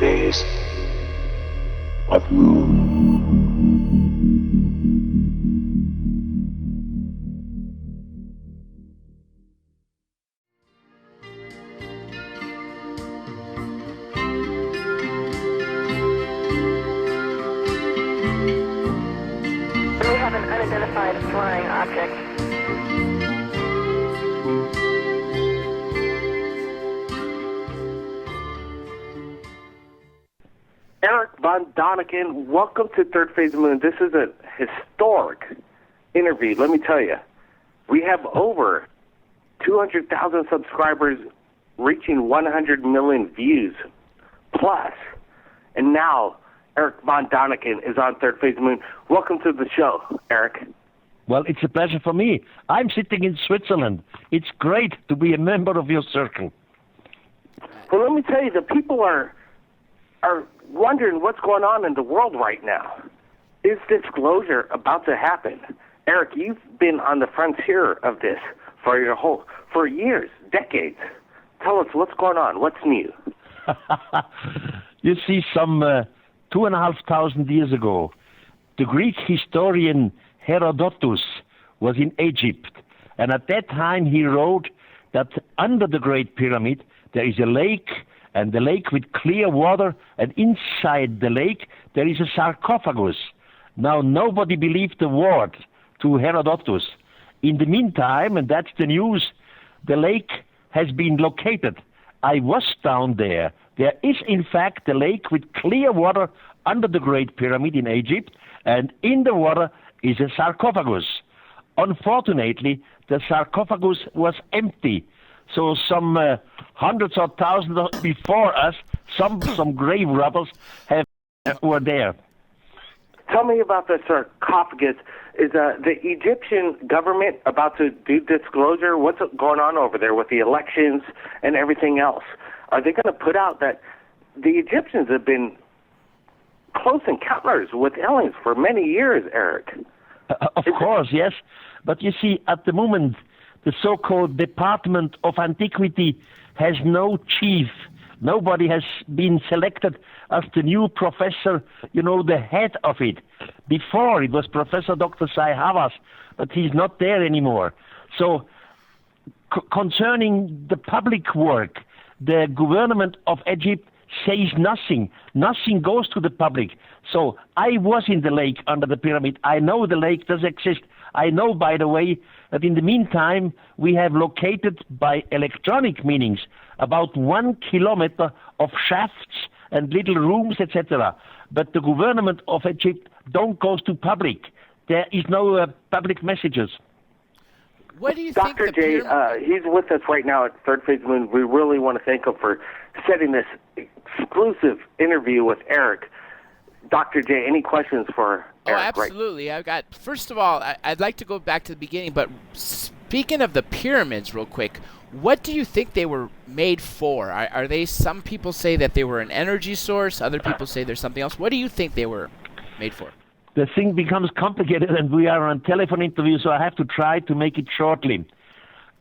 days of moon. We have an unidentified flying object. Erich Von Däniken, welcome to Third Phase of the Moon. This is a historic interview, let me tell you. We have over 200,000 subscribers reaching 100 million views plus. And now Erich Von Däniken is on Third Phase of the Moon. Welcome to the show, Eric. Well, it's a pleasure for me. I'm sitting in Switzerland. It's great to be a member of your circle. Well, let me tell you, the people are wondering what's going on in the world right now. Is disclosure about to happen? Eric, you've been on the frontier of this for years, decades. Tell us what's going on. What's new? You see, some 2,500 years ago, the Greek historian Herodotus was in Egypt, and at that time he wrote that under the Great Pyramid there is a lake, and the lake with clear water, and inside the lake there is a sarcophagus. Now, nobody believed the word to Herodotus. In the meantime, and that's the news, the lake has been located. I was down there. There is, in fact, a lake with clear water under the Great Pyramid in Egypt, and in the water is a sarcophagus. Unfortunately, the sarcophagus was empty. So some hundreds of thousands before us, some grave robbers were there. Tell me about the sarcophagus. Is the Egyptian government about to do disclosure? What's going on over there with the elections and everything else? Are they going to put out that the Egyptians have been close encounters with aliens for many years, Eric? Of course, yes. But you see, at the moment, the so-called Department of Antiquity has no chief. Nobody has been selected as the new professor, the head of it. Before, it was Professor Dr. Sai Havas, but he's not there anymore. So, concerning the public work, the government of Egypt says nothing. Nothing goes to the public. So, I was in the lake under the pyramid. I know the lake does exist. I know, by the way, that in the meantime, we have located by electronic meanings about 1 kilometer of shafts and little rooms, etc. But the government of Egypt don't go to public. There is no public messages. What do you Dr. think? J, he's with us right now at Third Phase of the Moon. We really want to thank him for setting this exclusive interview with Eric. Dr. J, any questions for Eric? Absolutely. I've got. First of all, I'd like to go back to the beginning, but speaking of the pyramids, real quick, what do you think they were made for? Are they? Some people say that they were an energy source. Other people say there's something else. What do you think they were made for? The thing becomes complicated, and we are on telephone interview, so I have to try to make it shortly.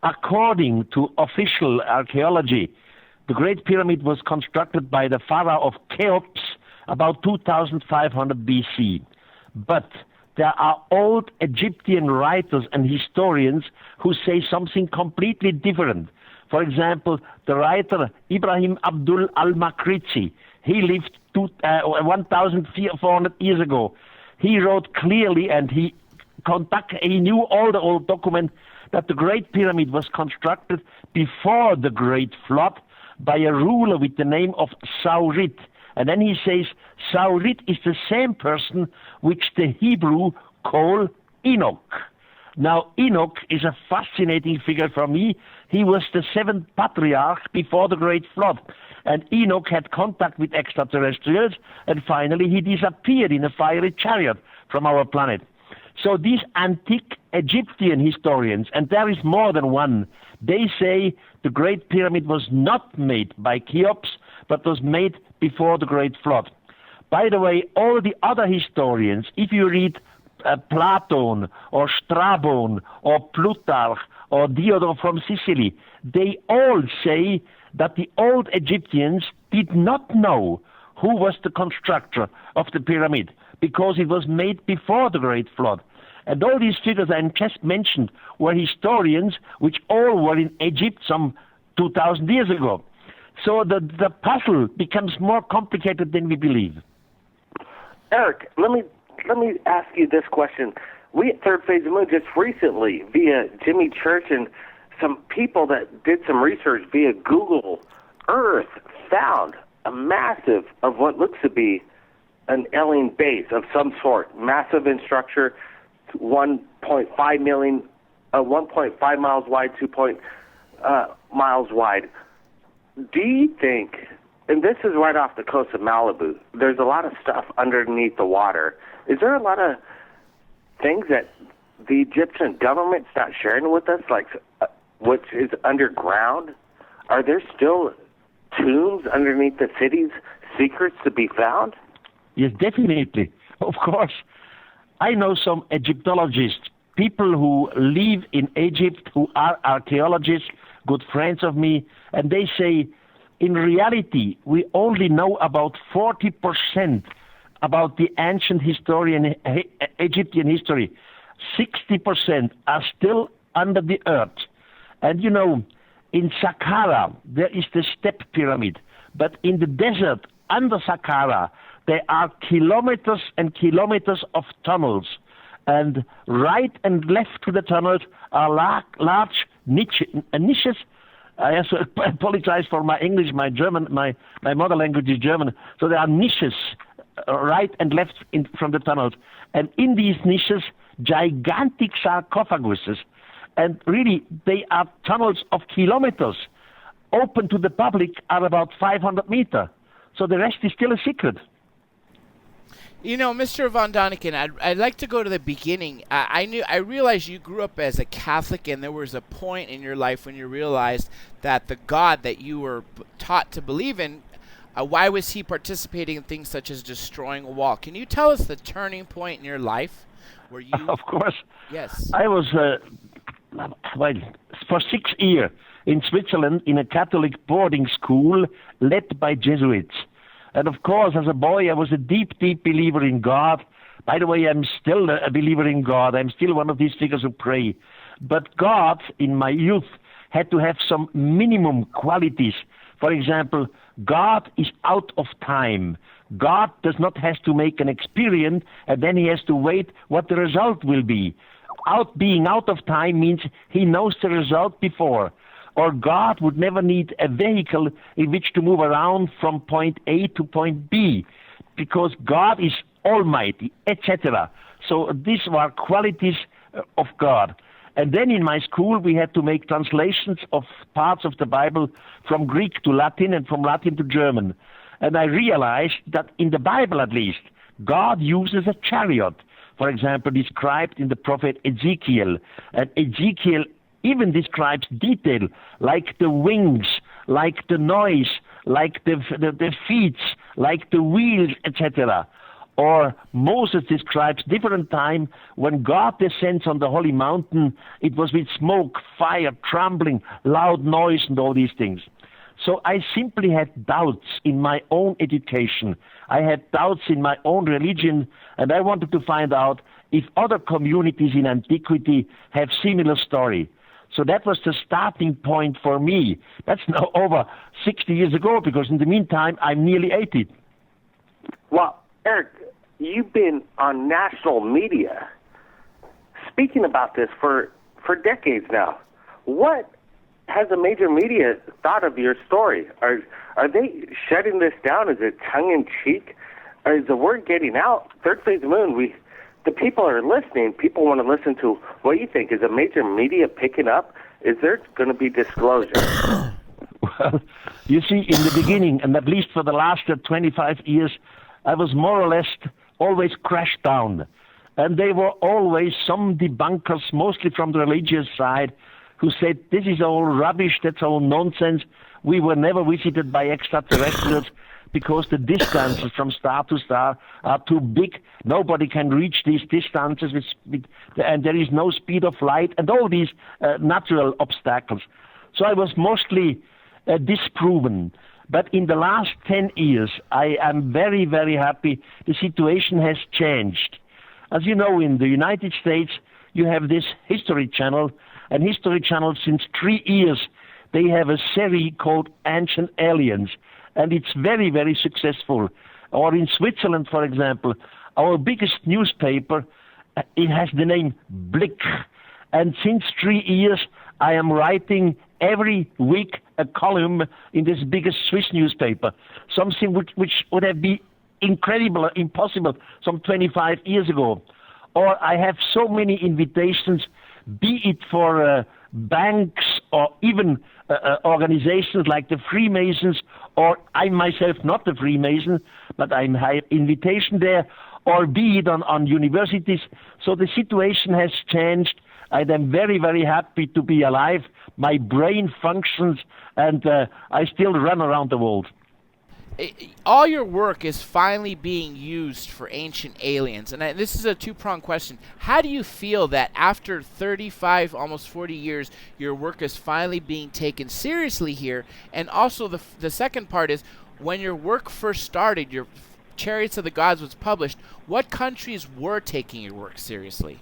According to official archaeology, the Great Pyramid was constructed by the pharaoh of Cheops about 2,500 BC. But there are old Egyptian writers and historians who say something completely different. For example, the writer Ibrahim Abdul al-Makrizi, he lived 1,400 years ago. He wrote clearly, and he knew all the old documents, that the Great Pyramid was constructed before the Great Flood by a ruler with the name of Saurit. And then he says, Saurit is the same person which the Hebrew call Enoch. Now, Enoch is a fascinating figure for me. He was the seventh patriarch before the Great Flood. And Enoch had contact with extraterrestrials, and finally he disappeared in a fiery chariot from our planet. So these antique Egyptian historians, and there is more than one, they say the Great Pyramid was not made by Cheops, but was made before the Great Flood. By the way, all the other historians, if you read Platon or Strabon or Plutarch or Diodor from Sicily, they all say that the old Egyptians did not know who was the constructor of the pyramid, because it was made before the Great Flood. And all these figures I just mentioned were historians, which all were in Egypt some 2,000 years ago. So the puzzle becomes more complicated than we believe. Eric, let me ask you this question. We at Third Phase of the Moon just recently, via Jimmy Church and some people that did some research via Google Earth, found a massive of what looks to be an alien base of some sort, massive in structure, 1.5 million, 1.5 miles wide, 2 miles wide. Do you think, and this is right off the coast of Malibu, there's a lot of stuff underneath the water. Is there a lot of things that the Egyptian government's not sharing with us, like which is underground? Are there still tombs underneath the city's secrets to be found? Yes, definitely. Of course. I know some Egyptologists, people who live in Egypt, who are archaeologists, good friends of me, and they say, in reality, we only know about 40% about the ancient historian, Egyptian history. 60% are still under the earth. And you know, in Saqqara, there is the step pyramid. But in the desert, under Saqqara, there are kilometers and kilometers of tunnels. And right and left to the tunnels are large niches. I also apologize for my English, my German, my mother language is German. So there are niches right and left from the tunnels. And in these niches, gigantic sarcophaguses. And really, they are tunnels of kilometers. Open to the public are about 500 meters. So the rest is still a secret. You know, Mr. Von Däniken, I'd like to go to the beginning. I realized you grew up as a Catholic, and there was a point in your life when you realized that the God that you were taught to believe in, why was he participating in things such as destroying a wall? Can you tell us the turning point in your life where you... Of course. Yes. I was, for 6 years in Switzerland in a Catholic boarding school led by Jesuits. And of course, as a boy, I was a deep, deep believer in God. By the way, I'm still a believer in God. I'm still one of these figures who pray. But God, in my youth, had to have some minimum qualities. For example, God is out of time. God does not have to make an experiment, and then he has to wait what the result will be. Being out of time means he knows the result before. Or God would never need a vehicle in which to move around from point A to point B, because God is almighty, etc. So these were qualities of God. And then in my school we had to make translations of parts of the Bible from Greek to Latin and from Latin to German. And I realized that in the Bible at least, God uses a chariot, for example, described in the prophet Ezekiel. And Ezekiel even describes detail, like the wings, like the noise, like the feet, like the wheels, etc. Or Moses describes different time when God descends on the holy mountain. It was with smoke, fire, trembling, loud noise, and all these things. So I simply had doubts in my own education. I had doubts in my own religion, and I wanted to find out if other communities in antiquity have similar story. So that was the starting point for me. That's now over 60 years ago, because in the meantime, I'm nearly 80. Well, Eric, you've been on national media speaking about this for decades now. What has the major media thought of your story? Are they shutting this down? Is it tongue-in-cheek? Or is the word getting out? Third Phase of the Moon, the people are listening. People want to listen to what you think. Is the major media picking up? Is there going to be disclosure? Well, you see, in the beginning, and at least for the last 25 years, I was more or less always crashed down. And they were always some debunkers, mostly from the religious side, who said, this is all rubbish, that's all nonsense. We were never visited by extraterrestrials because the distances from star to star are too big. Nobody can reach these distances, and there is no speed of light, and all these natural obstacles. So I was mostly disproven. But in the last 10 years, I am very, very happy the situation has changed. As you know, in the United States, you have this History Channel, and History Channel since 3 years, they have a series called Ancient Aliens, and it's very, very successful. Or in Switzerland, for example, our biggest newspaper, it has the name Blick. And since 3 years, I am writing every week a column in this biggest Swiss newspaper, something which would have been incredible, impossible some 25 years ago. Or I have so many invitations, be it for banks or even organizations like the Freemasons, or I myself not the Freemason, but I have invitation there, or be it on universities. So the situation has changed. I am very, very happy to be alive. My brain functions, and I still run around the world. All your work is finally being used for ancient aliens. And this is a two-pronged question. How do you feel that after 35, almost 40 years, your work is finally being taken seriously here? And also the second part is, when your work first started, your Chariots of the Gods was published, what countries were taking your work seriously?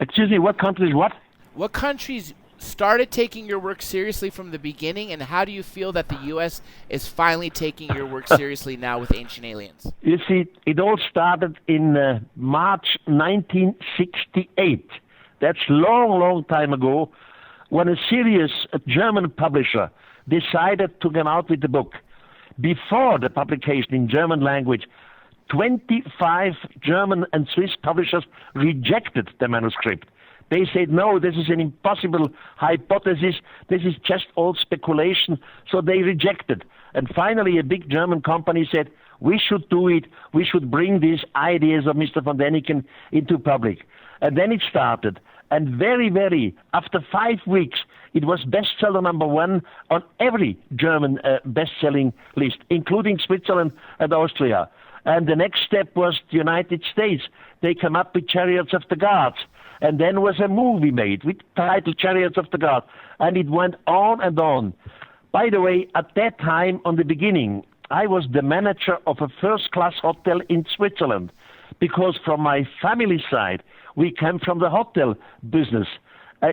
Excuse me, what countries what? What countries started taking your work seriously from the beginning, and how do you feel that the U.S. is finally taking your work seriously now with Ancient Aliens? You see, it all started in March 1968. That's long, long time ago, when a serious German publisher decided to come out with the book. Before the publication in German language, 25 German and Swiss publishers rejected the manuscript. They said, no, this is an impossible hypothesis. This is just all speculation. So they rejected. And finally, a big German company said, we should do it. We should bring these ideas of Mr. Von Däniken into public. And then it started. And very, after 5 weeks, it was bestseller number 1 on every German best-selling list, including Switzerland and Austria. And the next step was the United States. They came up with Chariots of the Gods. And then was a movie made with title Chariots of the Gods. And it went on and on. By the way, at that time, on the beginning, I was the manager of a first-class hotel in Switzerland, because from my family side, we came from the hotel business.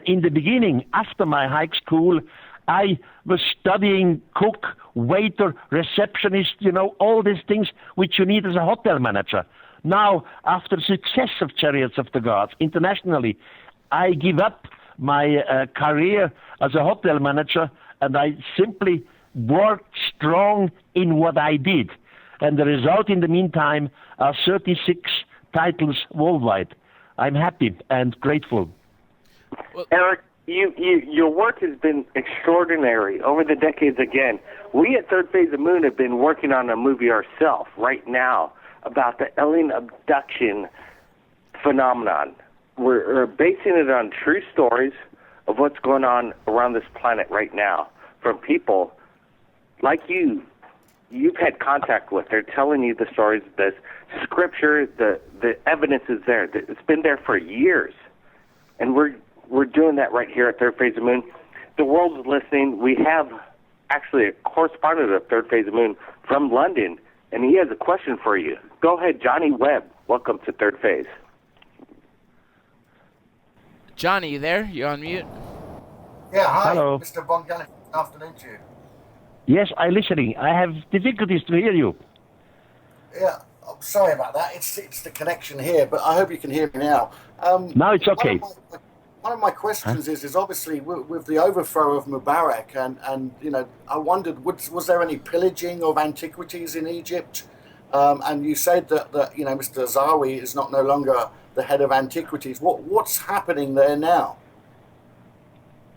In the beginning, after my high school, I was studying cook, waiter, receptionist, all these things which you need as a hotel manager. Now, after the success of Chariots of the Gods internationally, I give up my career as a hotel manager, and I simply worked strong in what I did. And the result in the meantime are 36 titles worldwide. I'm happy and grateful. Well, Erich, your work has been extraordinary over the decades again. We at Third Phase of Moon have been working on a movie ourselves right now about the alien abduction phenomenon. We're basing it on true stories of what's going on around this planet right now from people like you've had contact with. They're telling you the stories, the scripture, the evidence is there. It's been there for years. And we're doing that right here at Third Phase of Moon. The world is listening. We have actually a correspondent of Third Phase of Moon from London, and he has a question for you. Go ahead, Johnny Webb. Welcome to Third Phase. Johnny, you there? You on mute? Yeah, hi, Hello. Mr. Von Däniken. Good afternoon to you. Yes, I'm listening. I have difficulties to hear you. Yeah, I'm sorry about that. It's the connection here, but I hope you can hear me now. Now it's okay. One of my questions is obviously with the overthrow of Mubarak, and I wondered, was there any pillaging of antiquities in Egypt? And you said that Mr. Zawi is no longer the head of antiquities. What's happening there now?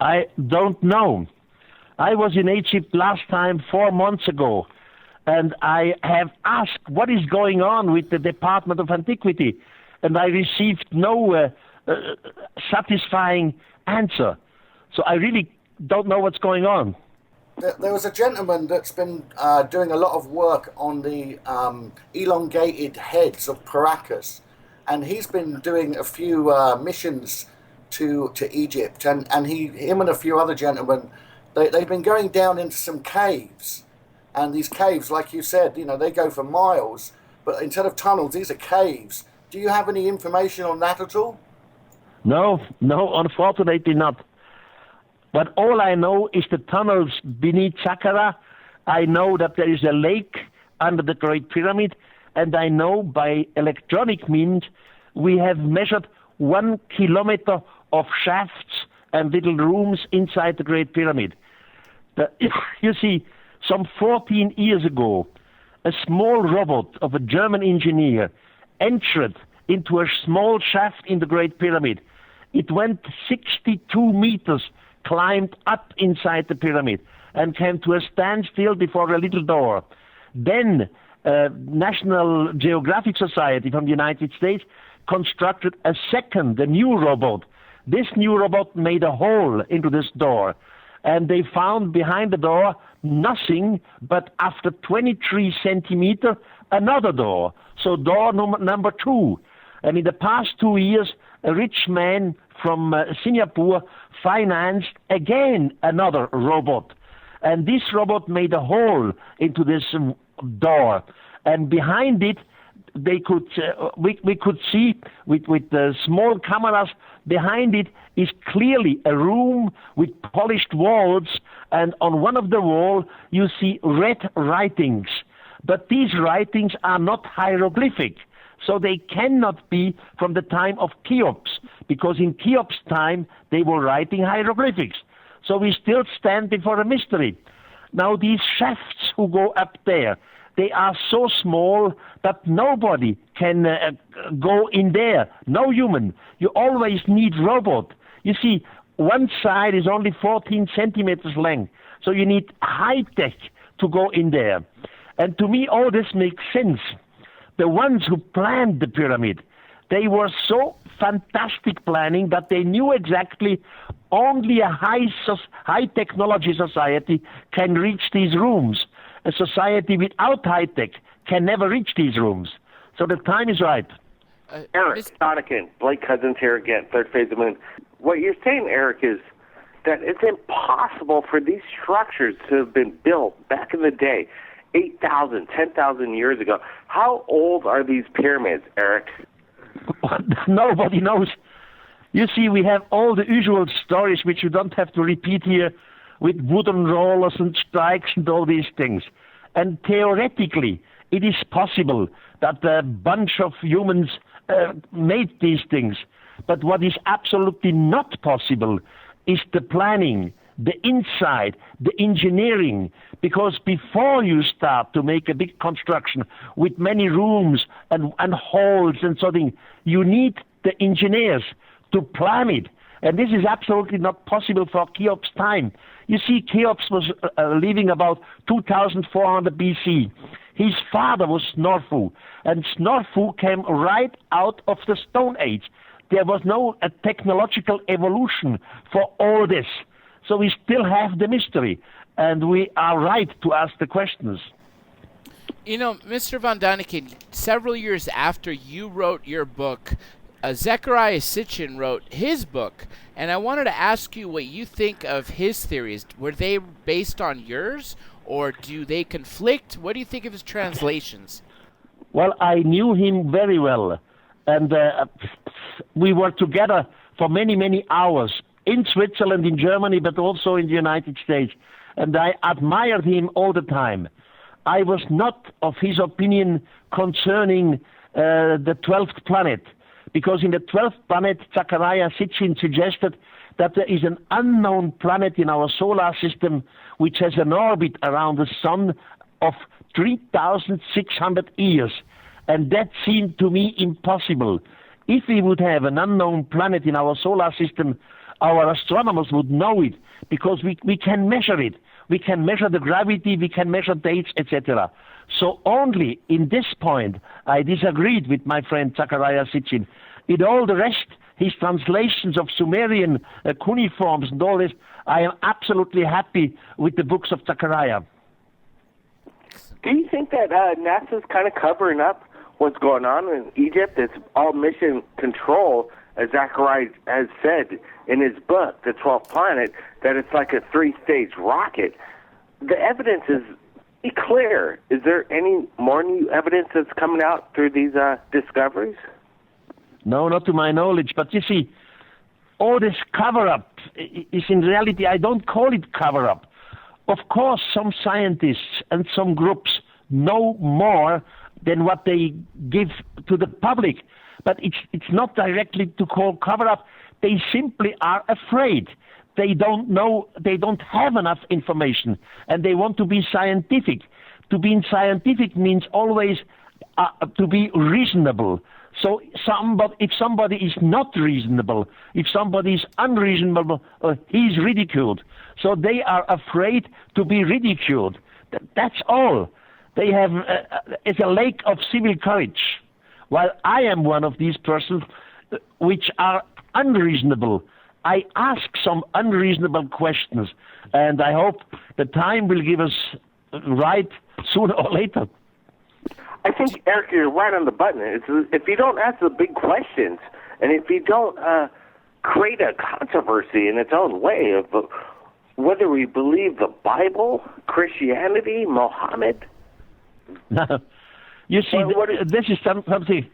I don't know. I was in Egypt last time 4 months ago, and I have asked what is going on with the Department of Antiquity, and I received no satisfying answer. So I really don't know what's going on. There was a gentleman that's been doing a lot of work on the elongated heads of Paracas, and he's been doing a few missions to Egypt, and him and a few other gentlemen they've been going down into some caves, and these caves, like you said, they go for miles, but instead of tunnels, these are caves. Do you have any information on that at all? No, unfortunately not. But all I know is the tunnels beneath Saqqara. I know that there is a lake under the Great Pyramid, and I know by electronic means we have measured 1 kilometer of shafts and little rooms inside the Great Pyramid. You see, some 14 years ago, a small robot of a German engineer entered into a small shaft in the Great Pyramid. It went 62 meters, climbed up inside the pyramid, and came to a standstill before a little door. Then National Geographic Society from the United States constructed a new robot. This new robot made a hole into this door, and they found behind the door nothing but after 23 centimeters another door. So door number 2. And in the past 2 years, a rich man from Singapore financed again another robot. And this robot made a hole into this door. And behind it, we could see with the small cameras, behind it is clearly a room with polished walls, and on one of the walls you see red writings. But these writings are not hieroglyphic, so they cannot be from the time of Cheops, because in Cheops' time they were writing hieroglyphics. So we still stand before a mystery. Now these shafts who go up there, they are so small that nobody can go in there, no human. You always need robot. You see, one side is only 14 centimeters length, so you need high-tech to go in there. And to me, all this makes sense. The ones who planned the pyramid, they were so fantastic planning that they knew exactly only a high technology society can reach these rooms. A society without high tech can never reach these rooms. So the time is right. Erich Von Däniken, Blake Cousins here again, Third Phase of the Moon. What you're saying, Eric, is that it's impossible for these structures to have been built back in the day, 8,000, 10,000 years ago. How old are these pyramids, Eric? Nobody knows. You see, we have all the usual stories which you don't have to repeat here, with wooden rollers and strikes and all these things. And theoretically, it is possible that a bunch of humans made these things. But what is absolutely not possible is the planning, the inside, the engineering. Because before you start to make a big construction with many rooms and halls and something, you need the engineers to plan it. And this is absolutely not possible for Cheops' time. You see, Cheops was living about 2400 BC. His father was Snorfu, and Snorfu came right out of the Stone Age. There was no technological evolution for all this. So we still have the mystery, and we are right to ask the questions. You know, Mr. Von Däniken, several years after you wrote your book, Zechariah Sitchin wrote his book, and I wanted to ask you what you think of his theories. Were they based on yours, or do they conflict? What do you think of his translations? Well, I knew him very well, and we were together for many, many hours in Switzerland, in Germany, but also in the United States, and I admired him all the time. I was not of his opinion concerning the 12th planet, because in the 12th planet, Zechariah Sitchin suggested that there is an unknown planet in our solar system which has an orbit around the sun of 3,600 years. And that seemed to me impossible. If we would have an unknown planet in our solar system, our astronomers would know it, because we can measure it. We can measure the gravity, we can measure dates, etc. So only in this point, I disagreed with my friend Zechariah Sitchin. In all the rest, his translations of Sumerian cuneiforms and all this, I am absolutely happy with the books of Zechariah. Do you think that NASA's kind of covering up what's going on in Egypt? It's all mission control, as Zachariah has said in his book, The 12th Planet, that it's like a 3-stage rocket. The evidence is clear. Is there any more new evidence that's coming out through these discoveries? No, not to my knowledge. But you see, all this cover-up is in reality, I don't call it cover-up. Of course, some scientists and some groups know more than what they give to the public. But it's not directly to call cover-up. They simply are afraid. They don't know, they don't have enough information, and they want to be scientific. To be scientific means always to be reasonable. So if somebody is not reasonable, if somebody is unreasonable, he's ridiculed. So they are afraid to be ridiculed. That's all. They have it's a lack of civil courage. While I am one of these persons which are unreasonable. I ask some unreasonable questions, and I hope the time will give us right sooner or later. I think, Eric, you're right on the button. If you don't ask the big questions, and if you don't create a controversy in its own way of whether we believe the Bible, Christianity, Mohammed. You see, this is something.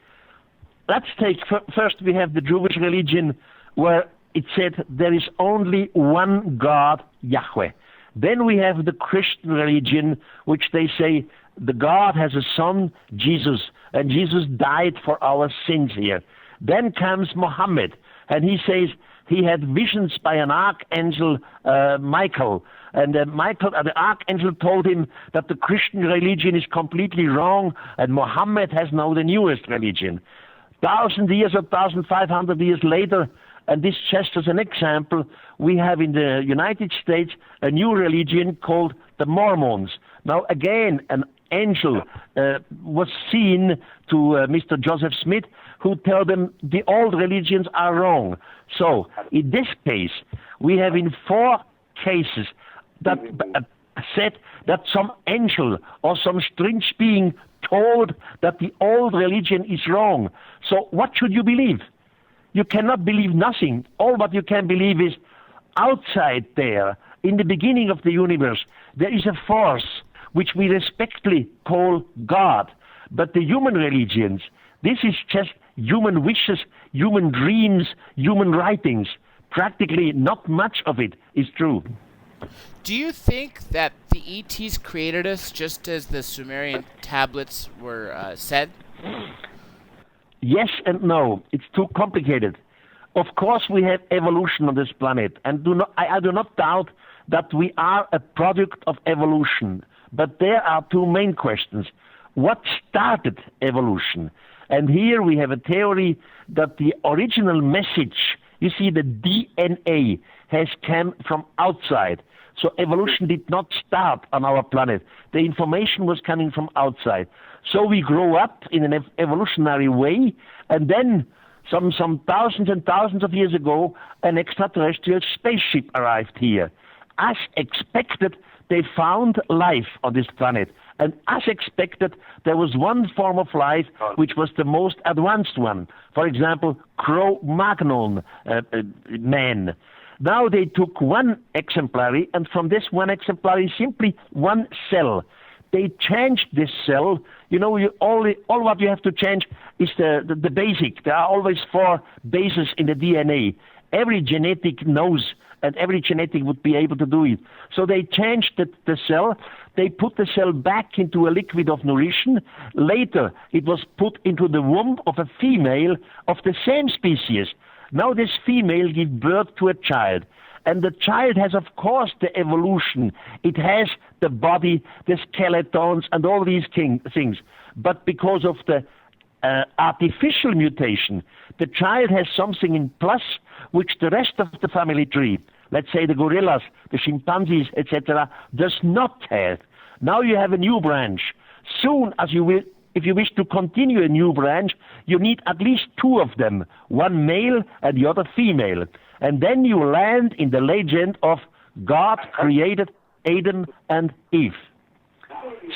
Let's take first. We have the Jewish religion, where it said there is only one God, Yahweh. Then we have the Christian religion, which they say the God has a son, Jesus, and Jesus died for our sins here. Then comes Muhammad, and he says he had visions by an archangel, Michael, and the archangel told him that the Christian religion is completely wrong, and Muhammad has now the newest religion. 1,000 years or 1,500 years later, and this just as an example, we have in the United States a new religion called the Mormons. Now again, an angel was seen to Mr. Joseph Smith, who told them the old religions are wrong. So in this case, we have in 4 cases that said that some angel or some strange being told that the old religion is wrong. So what should you believe? You cannot believe nothing. All what you can believe is outside there, in the beginning of the universe, there is a force which we respectfully call God. But the human religions, this is just human wishes, human dreams, human writings. Practically not much of it is true. Do you think that the ETs created us just as the Sumerian tablets were said? Yes and no. It's too complicated. Of course, we have evolution on this planet, and I do not doubt that we are a product of evolution. But there are 2 main questions. What started evolution? And here we have a theory that the original message, you see, the DNA has come from outside. So evolution did not start on our planet. The information was coming from outside. So we grow up in an evolutionary way, and then some thousands and thousands of years ago, an extraterrestrial spaceship arrived here. As expected, they found life on this planet. And as expected, there was one form of life which was the most advanced one. For example, Cro-Magnon man. Now they took one exemplary, and from this one exemplary, simply one cell. They changed this cell. You know, all what you have to change is the basic. There are always 4 bases in the DNA. Every genetic knows, and every genetic would be able to do it. So they changed the cell. They put the cell back into a liquid of nourishment. Later, it was put into the womb of a female of the same species. Now this female gives birth to a child. And the child has, of course, the evolution. It has the body, the skeletons, and all these things. But because of the artificial mutation, the child has something in plus which the rest of the family tree, let's say the gorillas, the chimpanzees, etc., does not have. Now you have a new branch. Soon as you will, if you wish to continue a new branch, you need at least 2 of them, one male and the other female. And then you land in the legend of God created Adam and Eve.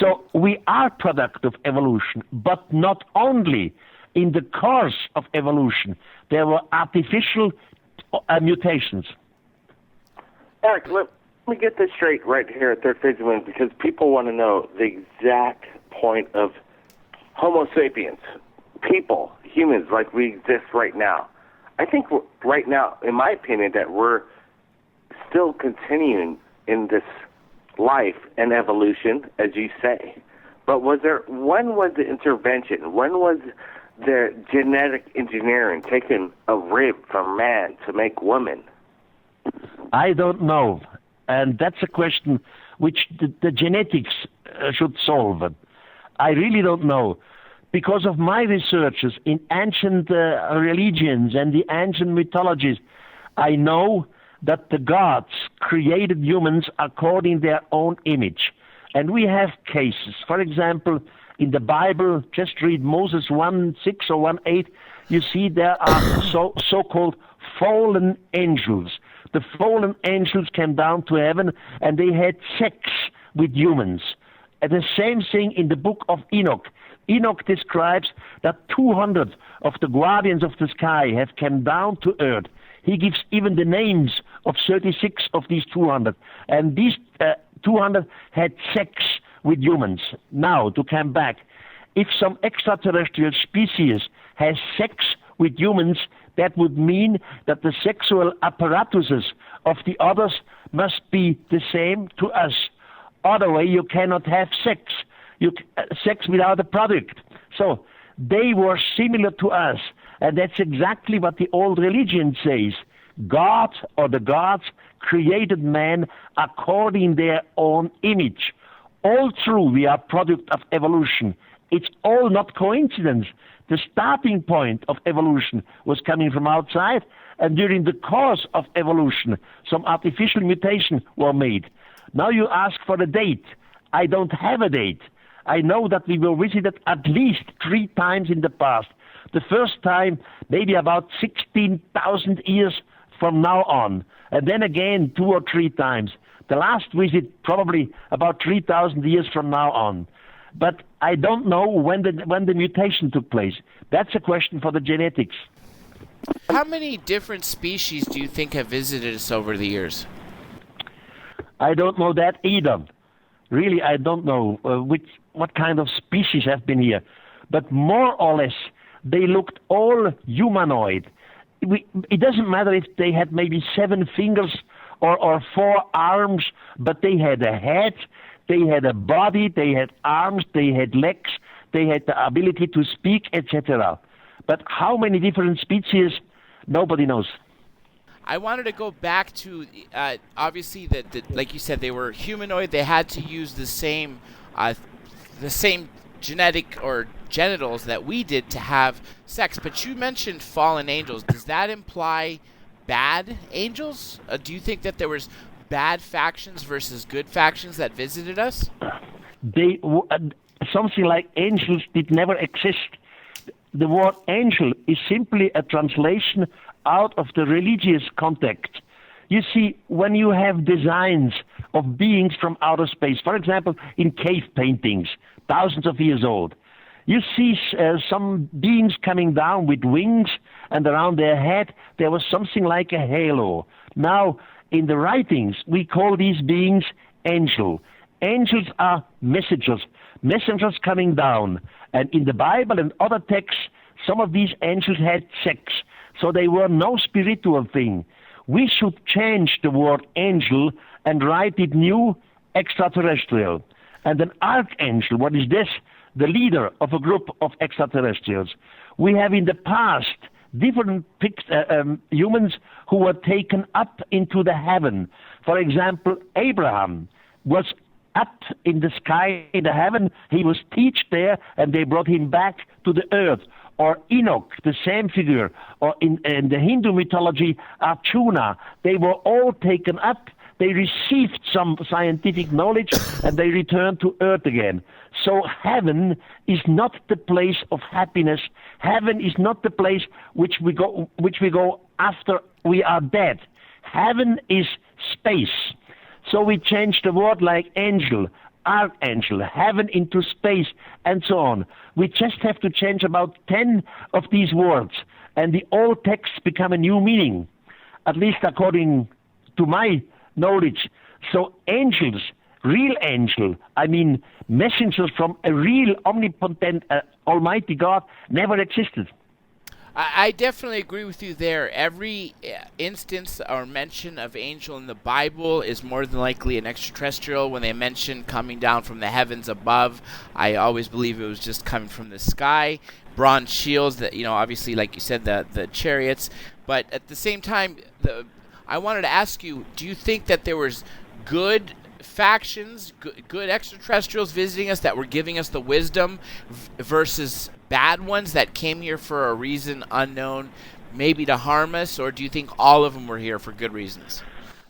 So we are product of evolution, but not only. in the course of evolution, there were artificial mutations. Eric, let me get this straight right here at Third Phase of the Moon, because people want to know the exact point of Homo sapiens, people, humans like we exist right now. I think right now, in my opinion, that we're still continuing in this life and evolution, as you say. But when was the intervention? When was the genetic engineering taking a rib from man to make woman? I don't know. And that's a question which the genetics should solve. I really don't know. Because of my researches in ancient religions and the ancient mythologies, I know that the gods created humans according to their own image. And we have cases. For example, in the Bible, just read Moses 1:6 or 1:8, you see there are so-called fallen angels. The fallen angels came down to heaven and they had sex with humans. And the same thing in the book of Enoch. Enoch describes that 200 of the guardians of the sky have come down to earth. He gives even the names of 36 of these 200. And these 200 had sex with humans. Now, to come back, if some extraterrestrial species has sex with humans, that would mean that the sexual apparatuses of the others must be the same to us. Otherwise, you cannot have sex. Sex without a product. So they were similar to us, and that's exactly what the old religion says. God or the gods created man according their own image. All true, we are product of evolution. It's all not coincidence. The starting point of evolution was coming from outside, and during the course of evolution, some artificial mutations were made. Now you ask for a date. I don't have a date. I know that we were visited at least 3 times in the past. The first time, maybe about 16,000 years from now on. And then again, 2 or 3 times. The last visit, probably about 3,000 years from now on. But I don't know when the mutation took place. That's a question for the genetics. How many different species do you think have visited us over the years? I don't know that either. Really, I don't know what kind of species have been here. But more or less, they looked all humanoid. It doesn't matter if they had maybe 7 fingers or 4 arms, but they had a head, they had a body, they had arms, they had legs, they had the ability to speak, etc. But how many different species, nobody knows. I wanted to go back to, obviously, like you said, they were humanoid. They had to use the same genetic or genitals that we did to have sex. But you mentioned fallen angels. Does that imply bad angels? Do you think that there was bad factions versus good factions that visited us? Something like angels did never exist. The word angel is simply a translation out of the religious context. You see, when you have designs of beings from outer space, for example, in cave paintings, thousands of years old, you see some beings coming down with wings, and around their head there was something like a halo. Now, in the writings, we call these beings angel. Angels are messengers coming down. And in the Bible and other texts, some of these angels had sex. So they were no spiritual thing. We should change the word angel and write it new, extraterrestrial. And an archangel, what is this? The leader of a group of extraterrestrials. We have in the past different humans who were taken up into the heaven. For example, Abraham was up in the sky, in the heaven. He was taught there, and they brought him back to the earth. Or Enoch, the same figure. Or in the Hindu mythology, Arjuna. They were all taken up. They received some scientific knowledge, and they returned to earth again. So heaven is not the place of happiness. Heaven is not the place which we go after we are dead. Heaven is space. So we changed the word like angel. archangel, heaven into space, and so on. We just have to change about 10 of these words, and the old texts become a new meaning, at least according to my knowledge. So angels, real angel, I mean messengers from a real omnipotent, almighty God, never existed. I definitely agree with you there. Every instance or mention of angel in the Bible is more than likely an extraterrestrial. When they mention coming down from the heavens above, I always believe it was just coming from the sky. Bronze shields, that obviously, like you said, the chariots. But at the same time, I wanted to ask you: do you think that there was good factions, good extraterrestrials visiting us that were giving us the wisdom versus bad ones that came here for a reason unknown, maybe to harm us, or do you think all of them were here for good reasons?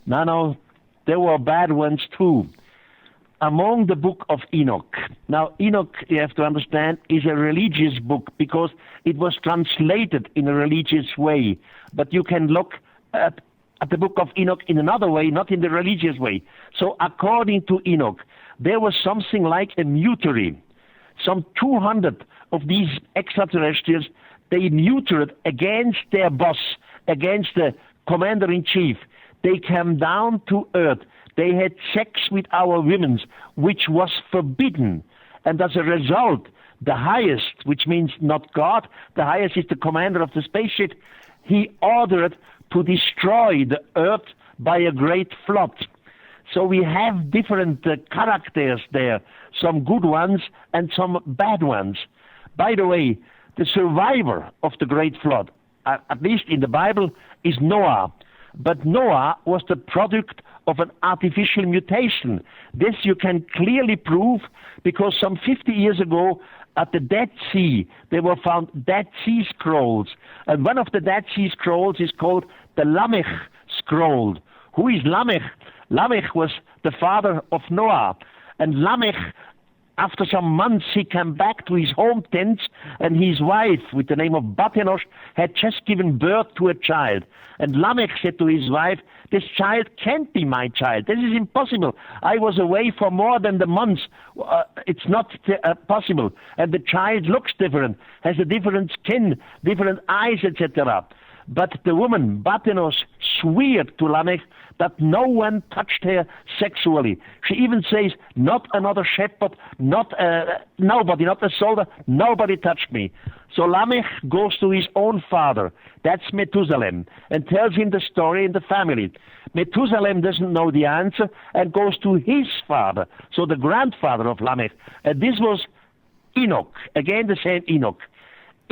No, there were bad ones too. Among the book of Enoch. Now, Enoch, you have to understand, is a religious book because it was translated in a religious way. But you can look at the book of Enoch in another way, not in the religious way. So according to Enoch, there was something like a mutiny. Some 200 of these extraterrestrials, they mutinied against their boss, against the commander-in-chief. They came down to earth. They had sex with our women, which was forbidden. And as a result, the highest, which means not God, the highest is the commander of the spaceship, he ordered to destroy the earth by a great flood. So we have different characters there, some good ones and some bad ones. By the way, the survivor of the great flood, at least in the Bible, is Noah. But Noah was the product of an artificial mutation. This you can clearly prove because some 50 years ago at the Dead Sea, there were found Dead Sea Scrolls. And one of the Dead Sea Scrolls is called the Lamech Scroll. Who is Lamech? Lamech was the father of Noah. And Lamech, after some months, he came back to his home tent, and his wife, with the name of Batenosh, had just given birth to a child. And Lamech said to his wife, "This child can't be my child. This is impossible. I was away for more than the month. It's not possible. And the child looks different, has a different skin, different eyes, etc." But the woman, Batenosh, swore to Lamech that no one touched her sexually. She even says, not another shepherd, nobody, not a soldier, nobody touched me. So Lamech goes to his own father, that's Methuselah, and tells him the story in the family. Methuselah doesn't know the answer and goes to his father, so the grandfather of Lamech. And this was Enoch, again the same Enoch.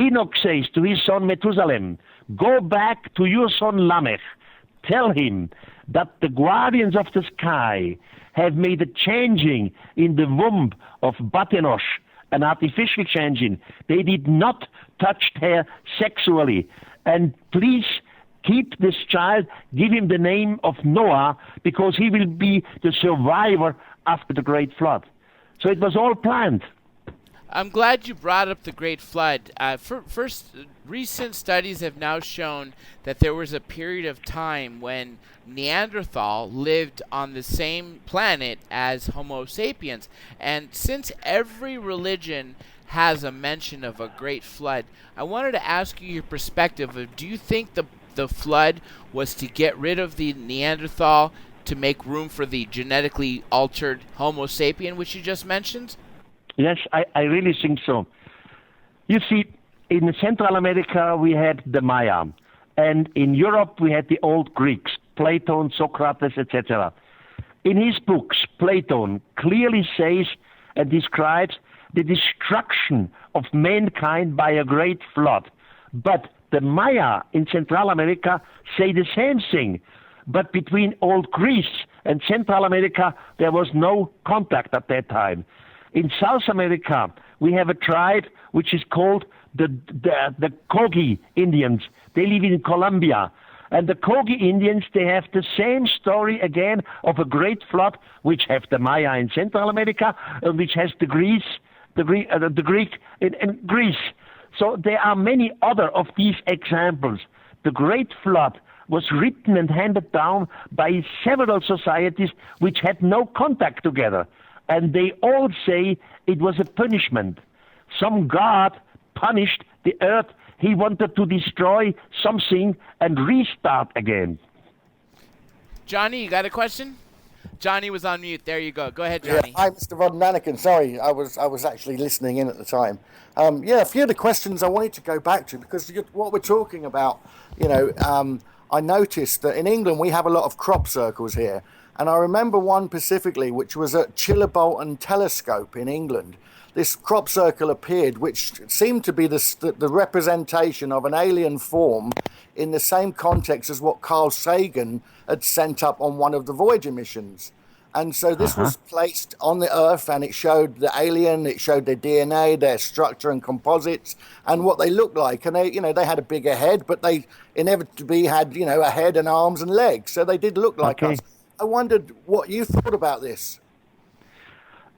Enoch says to his son Methuselah, "Go back to your son Lamech. Tell him that the guardians of the sky have made a changing in the womb of Batenosh, an artificial changing. They did not touch her sexually. And please keep this child, give him the name of Noah, because he will be the survivor after the great flood." So it was all planned. I'm glad you brought up the Great Flood. First, recent studies have now shown that there was a period of time when Neanderthal lived on the same planet as Homo sapiens. And since every religion has a mention of a Great Flood, I wanted to ask you your perspective of, do you think the flood was to get rid of the Neanderthal to make room for the genetically altered Homo sapien, which you just mentioned? Yes, I really think so. You see, in Central America, we had the Maya. And in Europe, we had the old Greeks, Plato, Socrates, etc. In his books, Plato clearly says and describes the destruction of mankind by a great flood. But the Maya in Central America say the same thing. But between old Greece and Central America, there was no contact at that time. In South America, we have a tribe which is called the Kogi Indians. They live in Colombia. And the Kogi Indians, they have the same story again of a great flood, which have the Maya in Central America, and which has the Greek in Greece. So there are many other of these examples. The great flood was written and handed down by several societies which had no contact together. And they all say it was a punishment. Some god punished the earth. He wanted to destroy something and restart again. Johnny, you got a question? Johnny was on mute. There you go. Go ahead, Johnny. Yeah, hi, Mr. Von Däniken. Sorry, I was actually listening in at the time. A few of the questions I wanted to go back to, because what we're talking about, I noticed that in England we have a lot of crop circles here. And I remember one specifically, which was at Chillerbolton Telescope in England. This crop circle appeared, which seemed to be the representation of an alien form in the same context as what Carl Sagan had sent up on one of the Voyager missions. And so this was placed on the Earth, and it showed the alien, it showed their DNA, their structure and composites, and what they looked like. And they had a bigger head, but they inevitably had, a head and arms and legs. So they did look like us. I wondered what you thought about this.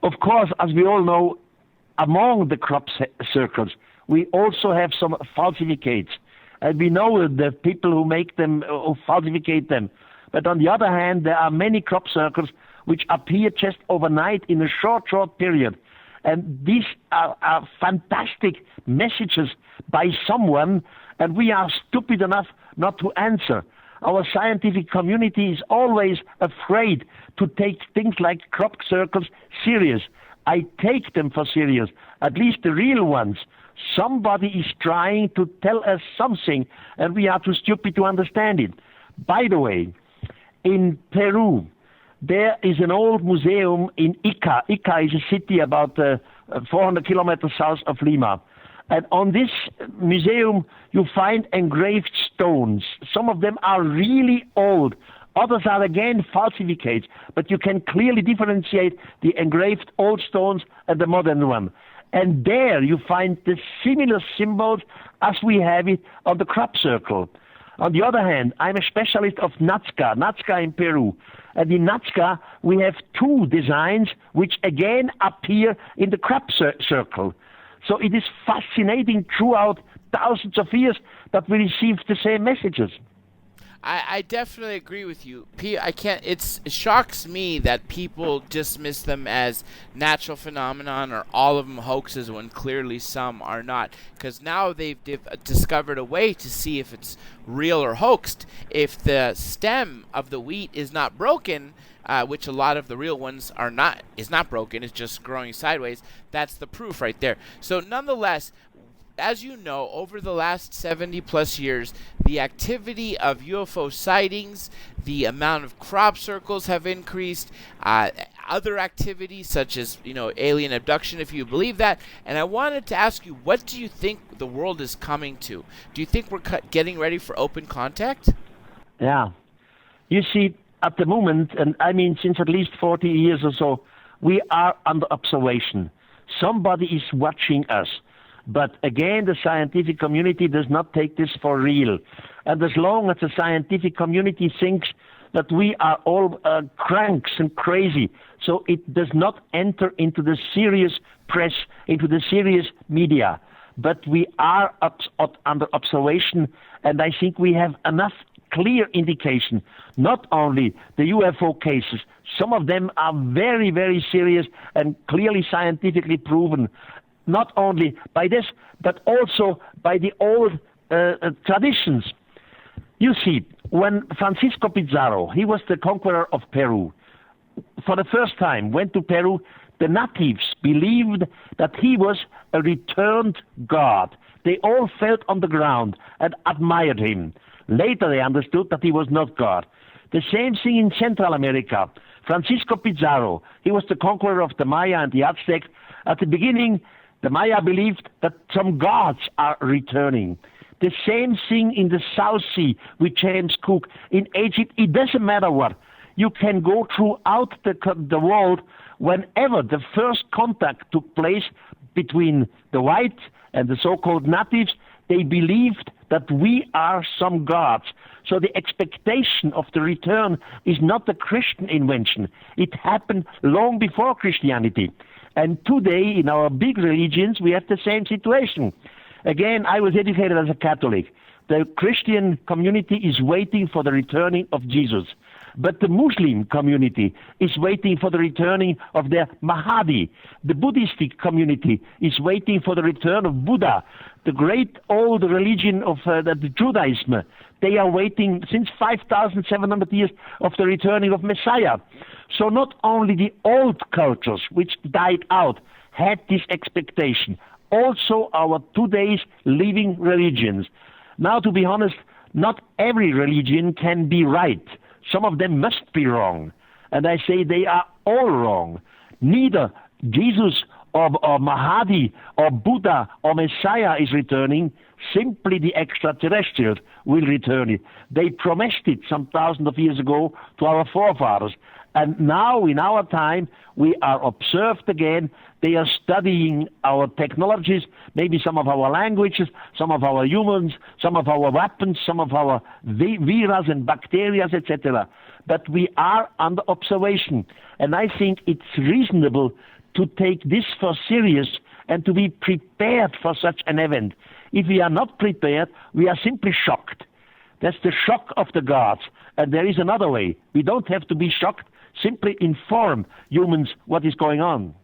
Of course, as we all know, among the crop circles, we also have some falsificates. And we know the people who make them, who falsificate them. But on the other hand, there are many crop circles which appear just overnight in a short period. And these are fantastic messages by someone, and we are stupid enough not to answer. Our scientific community is always afraid to take things like crop circles serious. I take them for serious, at least the real ones. Somebody is trying to tell us something, and we are too stupid to understand it. By the way, in Peru, there is an old museum in Ica. Ica is a city about 400 kilometers south of Lima. And on this museum, you find engraved stones. Some of them are really old. Others are again falsificates, but you can clearly differentiate the engraved old stones and the modern one. And there you find the similar symbols as we have it on the crop circle. On the other hand, I'm a specialist of Nazca in Peru. And in Nazca, we have two designs which again appear in the crop circle. So it is fascinating throughout thousands of years that we receive the same messages. I definitely agree with you. It shocks me that people dismiss them as natural phenomenon or all of them hoaxes when clearly some are not. Because now they've discovered a way to see if it's real or hoaxed. If the stem of the wheat is not broken, which a lot of the real ones is not broken, it's just growing sideways, that's the proof right there. So nonetheless, as you know, over the last 70 plus years, the activity of UFO sightings, the amount of crop circles have increased, other activities such as, alien abduction, if you believe that. And I wanted to ask you, what do you think the world is coming to? Do you think we're getting ready for open contact? Yeah. You see, at the moment, and I mean since at least 40 years or so, we are under observation. Somebody is watching us. But again, the scientific community does not take this for real. And as long as the scientific community thinks that we are all cranks and crazy, so it does not enter into the serious press, into the serious media. But we are under observation, and I think we have enough clear indication, not only the UFO cases, some of them are very, very serious and clearly scientifically proven, not only by this, but also by the old traditions. You see, when Francisco Pizarro, he was the conqueror of Peru, for the first time went to Peru, the natives believed that he was a returned god. They all fell on the ground and admired him. Later they understood that he was not God. The same thing in Central America. Francisco Pizarro, he was the conqueror of the Maya and the Aztecs. At the beginning, the Maya believed that some gods are returning. The same thing in the South Sea with James Cook. In Egypt, it doesn't matter what. You can go throughout the world whenever the first contact took place between the white and the so-called natives, they believed that we are some gods. So the expectation of the return is not a Christian invention. It happened long before Christianity. And today, in our big religions, we have the same situation. Again, I was educated as a Catholic. The Christian community is waiting for the returning of Jesus. But the Muslim community is waiting for the returning of their Mahdi. The Buddhistic community is waiting for the return of Buddha. The great old religion of the Judaism, they are waiting since 5,700 years of the returning of Messiah. So not only the old cultures, which died out, had this expectation, also our today's living religions. Now, to be honest, not every religion can be right. Some of them must be wrong. And I say they are all wrong. Neither Jesus or Mahdi or Buddha or Messiah is returning. Simply the extraterrestrials will return it. They promised it some thousands of years ago to our forefathers. And now, in our time, we are observed again. They are studying our technologies, maybe some of our languages, some of our humans, some of our weapons, some of our virus and bacteria, etc. But we are under observation. And I think it's reasonable to take this for serious and to be prepared for such an event. If we are not prepared, we are simply shocked. That's the shock of the gods. And there is another way. We don't have to be shocked. Simply inform humans what is going on.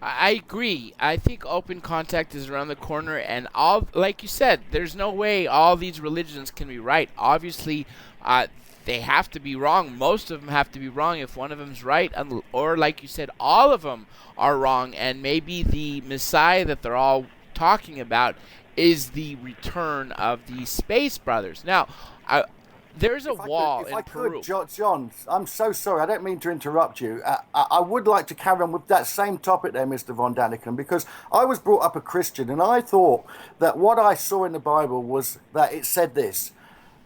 I agree. I think open contact is around the corner, and all, like you said, there's no way all these religions can be right. Obviously, they have to be wrong. Most of them have to be wrong. If one of them's right, or like you said, all of them are wrong, and maybe the Messiah that they're all talking about is the return of the Space Brothers. Now, there's a wall in Peru. John, I'm so sorry. I don't mean to interrupt you. I would like to carry on with that same topic there, Mr. Von Däniken, because I was brought up a Christian, and I thought that what I saw in the Bible was that it said this: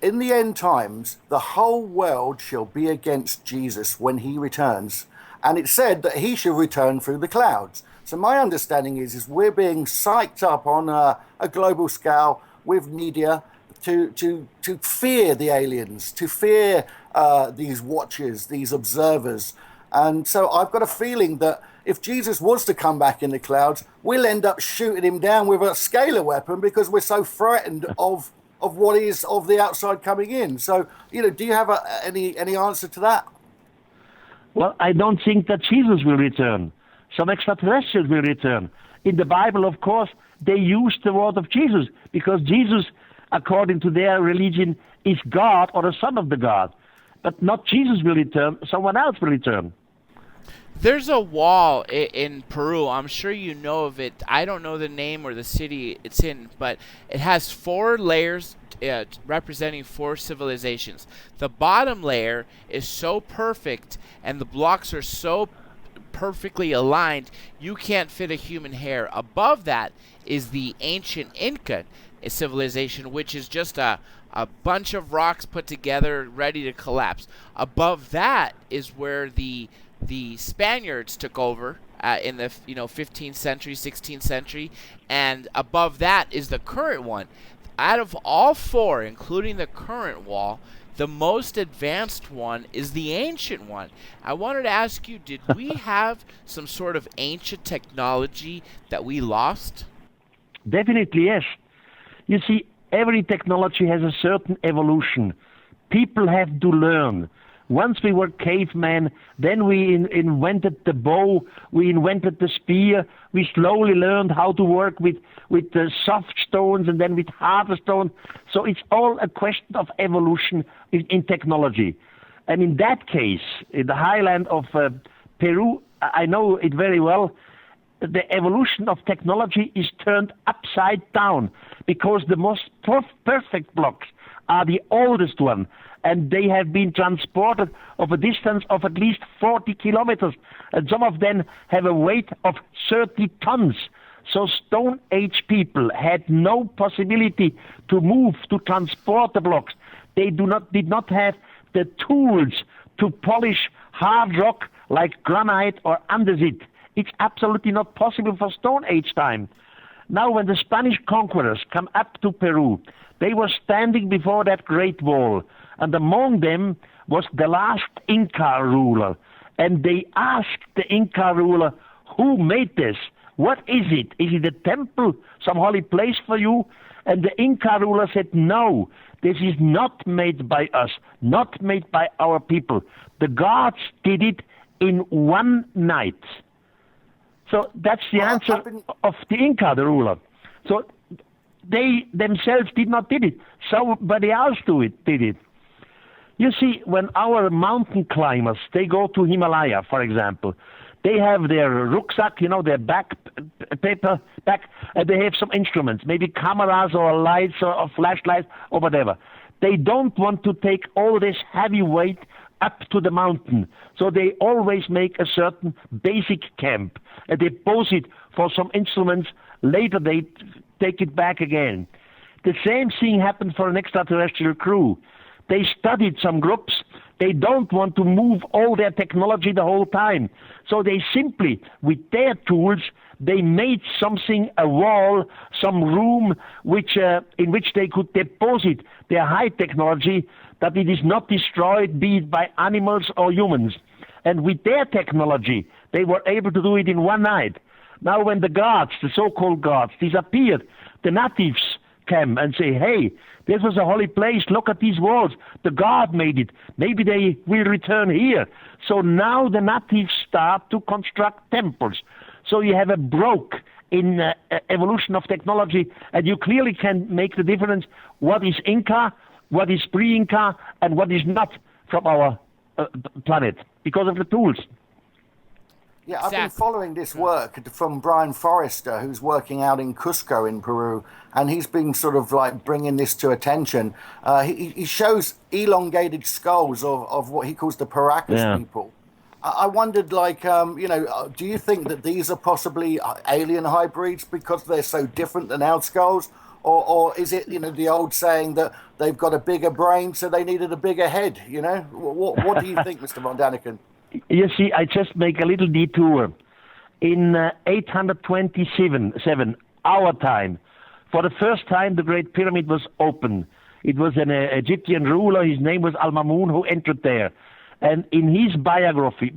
in the end times, the whole world shall be against Jesus when he returns. And it said that he shall return through the clouds. So my understanding is we're being psyched up on a global scale with media to fear the aliens, to fear these watchers, these observers. And so I've got a feeling that if Jesus was to come back in the clouds, we'll end up shooting him down with a scalar weapon because we're so frightened of what is of the outside coming in. So, do you have any answer to that? Well, I don't think that Jesus will return. Some extraterrestrials will return. In the Bible, of course, they use the word of Jesus because Jesus, according to their religion, is God or the Son of the God. But not Jesus will return, someone else will return. There's a wall in Peru. I'm sure you know of it. I don't know the name or the city it's in, but it has 4 layers representing 4 civilizations. The bottom layer is so perfect and the blocks are so perfectly aligned, you can't fit a human hair. Above that is the ancient Inca civilization, which is just a bunch of rocks put together ready to collapse. Above that is where the Spaniards took over in the 15th century, 16th century, and above that is the current one. Out of all 4, including the current wall, the most advanced one is the ancient one. I wanted to ask you, did we have some sort of ancient technology that we lost? Definitely, yes. You see, every technology has a certain evolution. People have to learn. Once we were cavemen, then we invented the bow, we invented the spear, we slowly learned how to work with the soft stones and then with harder stones. So it's all a question of evolution in technology. And in that case, in the highland of Peru, I know it very well, the evolution of technology is turned upside down because the most perfect blocks are the oldest one, and they have been transported of a distance of at least 40 kilometers, and some of them have a weight of 30 tons. So Stone Age people had no possibility to move, to transport the blocks. They did not have the tools to polish hard rock like granite or andesite. It's absolutely not possible for Stone Age time. Now, when the Spanish conquerors come up to Peru, they were standing before that great wall, and among them was the last Inca ruler. And they asked the Inca ruler, who made this? what is it? Is it a temple, some holy place for you? And the Inca ruler said, no, this is not made by us, not made by our people. The gods did it in one night. So that's the answer of the Inca, the ruler. So they themselves did not did it. Somebody else did it. You see, when our mountain climbers, they go to Himalaya, for example, they have their rucksack, their paper back, and they have some instruments, maybe cameras or lights or flashlights or whatever. They don't want to take all this heavy weight up to the mountain. So they always make a certain basic camp, and they pose it for some instruments. Later they take it back again. The same thing happened for an extraterrestrial crew. They studied some groups. They don't want to move all their technology the whole time. So they simply, with their tools, they made something, a wall, some room, in which they could deposit their high technology, that it is not destroyed, be it by animals or humans. And with their technology, they were able to do it in one night. Now when the gods, the so-called gods, disappeared, the natives came and say, hey, this was a holy place, look at these walls, the god made it, maybe they will return here. So now the natives start to construct temples. So you have a broke in evolution of technology, and you clearly can make the difference what is Inca, what is pre-Inca, and what is not from our planet, because of the tools. Yeah, I've been following this work from Brian Forrester, who's working out in Cusco in Peru, and he's been sort of like bringing this to attention. He shows elongated skulls of what he calls the Paracas people. I wondered, do you think that these are possibly alien hybrids because they're so different than our skulls? Or is it, the old saying that they've got a bigger brain, so they needed a bigger head, What do you think, Mr. Von Däniken? You see, I just make a little detour. In 827, our time, for the first time, the Great Pyramid was open. It was an Egyptian ruler, his name was Al-Mamun, who entered there. And in his biography,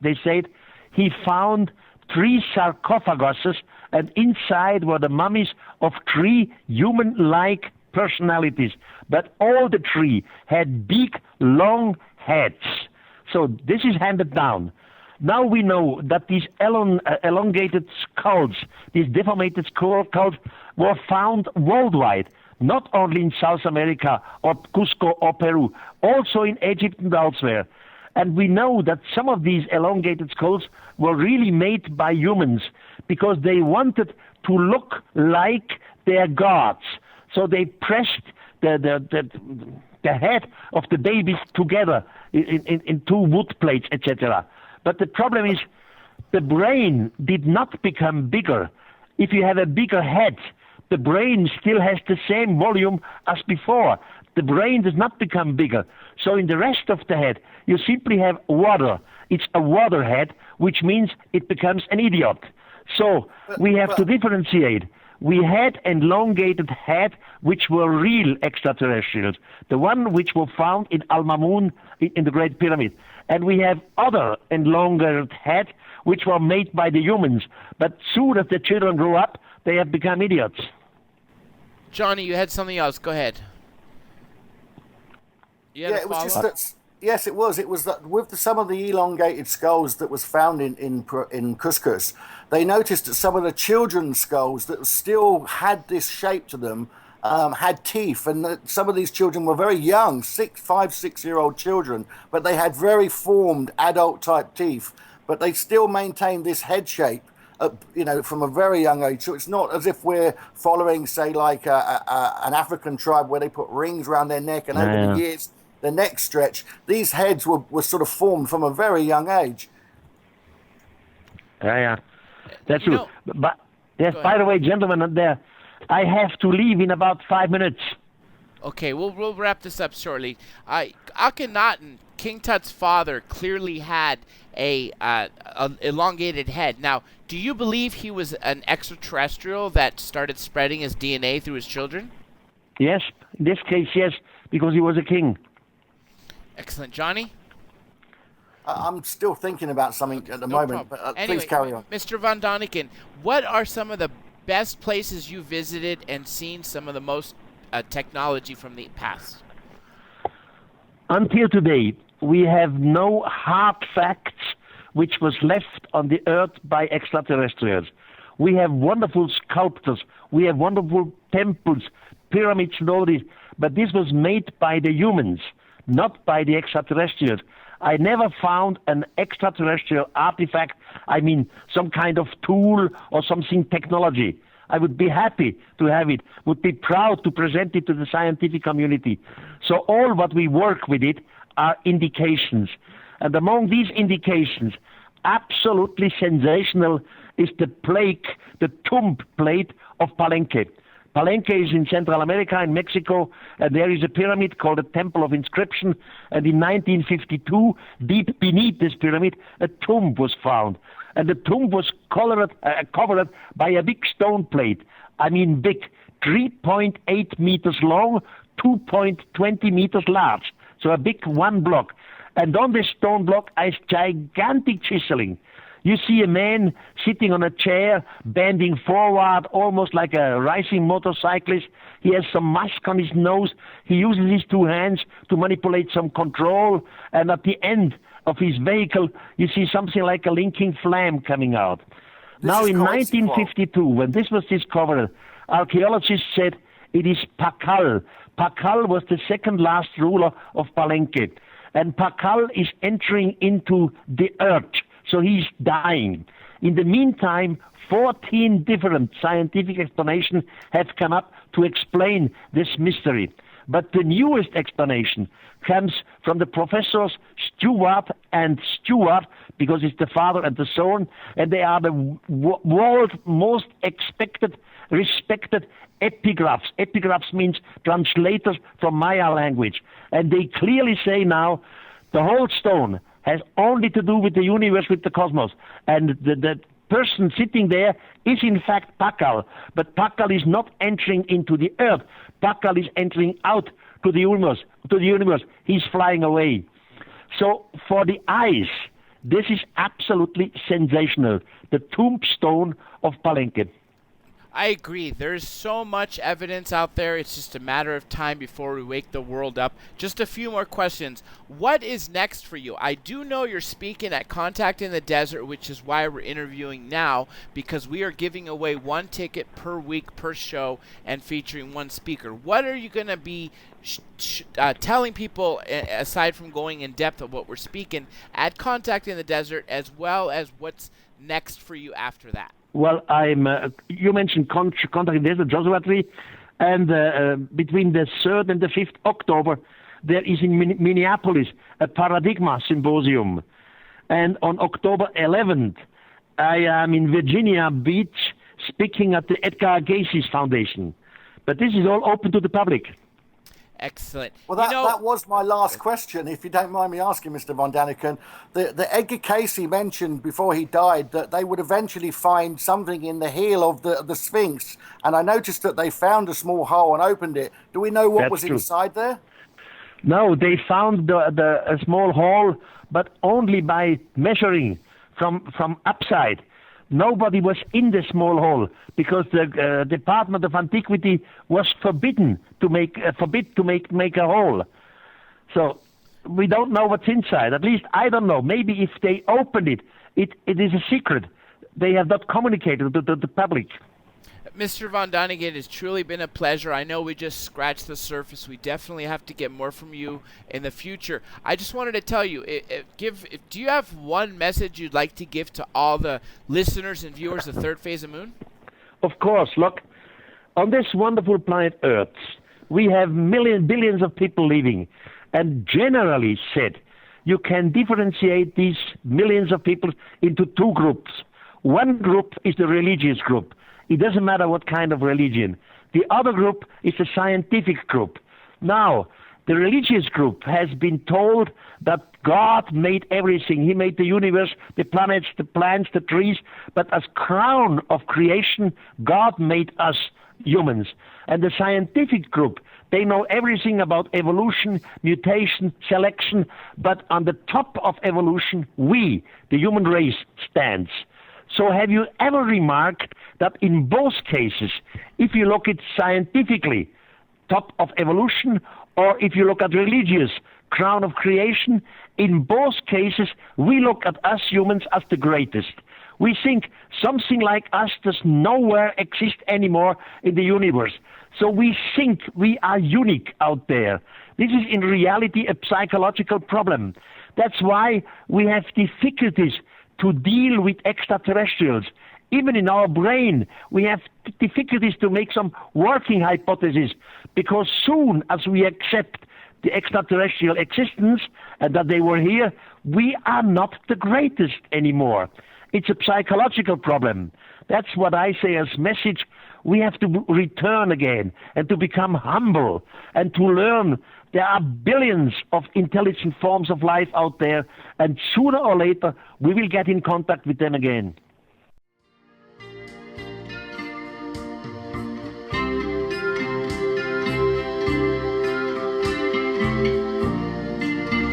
they said he found 3 sarcophaguses, and inside were the mummies of 3 human-like personalities. But all the 3 had big, long heads. So this is handed down. Now we know that these elongated skulls, these deformated skulls, were found worldwide, not only in South America or Cusco or Peru, also in Egypt and elsewhere. And we know that some of these elongated skulls were really made by humans because they wanted to look like their gods. So they pressed the head of the babies together in 2 wood plates, etc. But the problem is the brain did not become bigger. If you have a bigger head, the brain still has the same volume as before. The brain does not become bigger. So in the rest of the head, you simply have water. It's a water head, which means it becomes an idiot. So we have to differentiate. We had elongated head, which were real extraterrestrials, the one which were found in Al-Mamun in the Great Pyramid. And we have other elongated head, which were made by the humans. But soon as the children grow up, they have become idiots. Johnny, you had something else. Go ahead. It was just that. Yes, it was. It was that with some of the elongated skulls that was found in Cuscus, they noticed that some of the children's skulls that still had this shape to them had teeth, and that some of these children were very young, 5-6-year-old children, but they had very formed adult-type teeth, but they still maintained this head shape, from a very young age. So it's not as if we're following, say, like an African tribe where they put rings around their neck, and over the years, the neck stretch, these heads were sort of formed from a very young age. Yeah, that's true. But yes, by the way, gentlemen, I have to leave in about 5 minutes. Okay, we'll wrap this up shortly. Akhenaten, King Tut's father, clearly had a elongated head. Now, do you believe he was an extraterrestrial that started spreading his DNA through his children? Yes, in this case, yes, because he was a king. Excellent. Johnny? I'm still thinking about something at the No moment, problem. but Anyway, please carry on. Mr. Von Däniken, what are some of the best places you visited and seen some of the most technology from the past? Until today, we have no hard facts which was left on the earth by extraterrestrials. We have wonderful sculptures, we have wonderful temples, pyramids and all this, but this was made by the humans, not by the extraterrestrials. I never found an extraterrestrial artifact, I mean some kind of tool or something technology. I would be happy to have it, would be proud to present it to the scientific community. So all what we work with it are indications. And among these indications, absolutely sensational is the plaque, the tomb plate of Palenque. Palenque is in Central America, in Mexico, and there is a pyramid called the Temple of Inscription. And in 1952, deep beneath this pyramid, a tomb was found. And the tomb was covered by a big stone plate. I mean big, 3.8 meters long, 2.20 meters large. So a big one block. And on this stone block is gigantic chiseling. You see a man sitting on a chair, bending forward, almost like a racing motorcyclist. He has some mask on his nose. He uses his two hands to manipulate some control. And at the end of his vehicle, you see something like a linking flame coming out. Now, in 1952, when this was discovered, archaeologists said it is Pakal. Pakal was the second last ruler of Palenque. And Pakal is entering into the earth. So he's dying. In the meantime, 14 different scientific explanations have come up to explain this mystery. But the newest explanation comes from the professors Stewart and Stewart, because it's the father and the son, and they are the world's most respected epigraphs. Epigraphs means translators from Maya language. And they clearly say now the whole stone has only to do with the universe, with the cosmos. And the person sitting there is in fact Pakal. But Pakal is not entering into the earth. Pakal is entering out to the universe. He's flying away. So for the eyes, this is absolutely sensational. The tombstone of Palenque. I agree. There's so much evidence out there. It's just a matter of time before we wake the world up. Just a few more questions. What is next for you? I do know you're speaking at Contact in the Desert, which is why we're interviewing now, because we are giving away one ticket per week per show and featuring one speaker. What are you going to be telling people, aside from going in depth of what we're speaking, at Contact in the Desert, as well as what's next for you after that? Well, you mentioned Contact in the Desert, Joshua Tree, and between the 3rd and the 5th October, there is in Minneapolis a Paradigma Symposium. And on October 11th, I am in Virginia Beach speaking at the Edgar Cayce Foundation. But this is all open to the public. Excellent. Well, that was my last question, if you don't mind me asking, Mr. Von Däniken. The Edgar Cayce mentioned before he died that they would eventually find something in the heel of the Sphinx, and I noticed that they found a small hole and opened it. Do we know what was inside there? No, they found a small hole, but only by measuring from upside. Nobody was in the small hole because the Department of Antiquity was forbidden to make a hole. So we don't know what's inside. At least I don't know. Maybe if they opened it, it is a secret. They have not communicated to the public. Mr. Von Däniken, it has truly been a pleasure. I know we just scratched the surface. We definitely have to get more from you in the future. I just wanted to tell you, do you have one message you'd like to give to all the listeners and viewers of Third Phase of Moon? Of course. Look, on this wonderful planet Earth, we have billions of people living. And generally said, you can differentiate these millions of people into two groups. One group is the religious group. It doesn't matter what kind of religion. The other group is a scientific group. Now, the religious group has been told that God made everything. He made the universe, the planets, the plants, the trees. But as crown of creation, God made us, humans. And the scientific group, they know everything about evolution, mutation, selection, but on the top of evolution, we, the human race, stands. So have you ever remarked that in both cases, if you look at scientifically, top of evolution, or if you look at religious, crown of creation, in both cases, we look at us humans as the greatest. We think something like us does nowhere exist anymore in the universe. So we think we are unique out there. This is in reality a psychological problem. That's why we have difficulties to deal with extraterrestrials. Even in our brain, we have difficulties to make some working hypotheses, because soon as we accept the extraterrestrial existence and that they were here, we are not the greatest anymore. It's a psychological problem. That's what I say as message. We have to return again and to become humble and to learn there are billions of intelligent forms of life out there, and sooner or later we will get in contact with them again.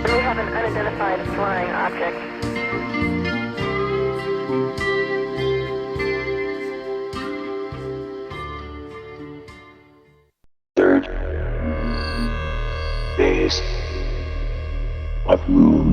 We have an unidentified flying object. Third phase of moon.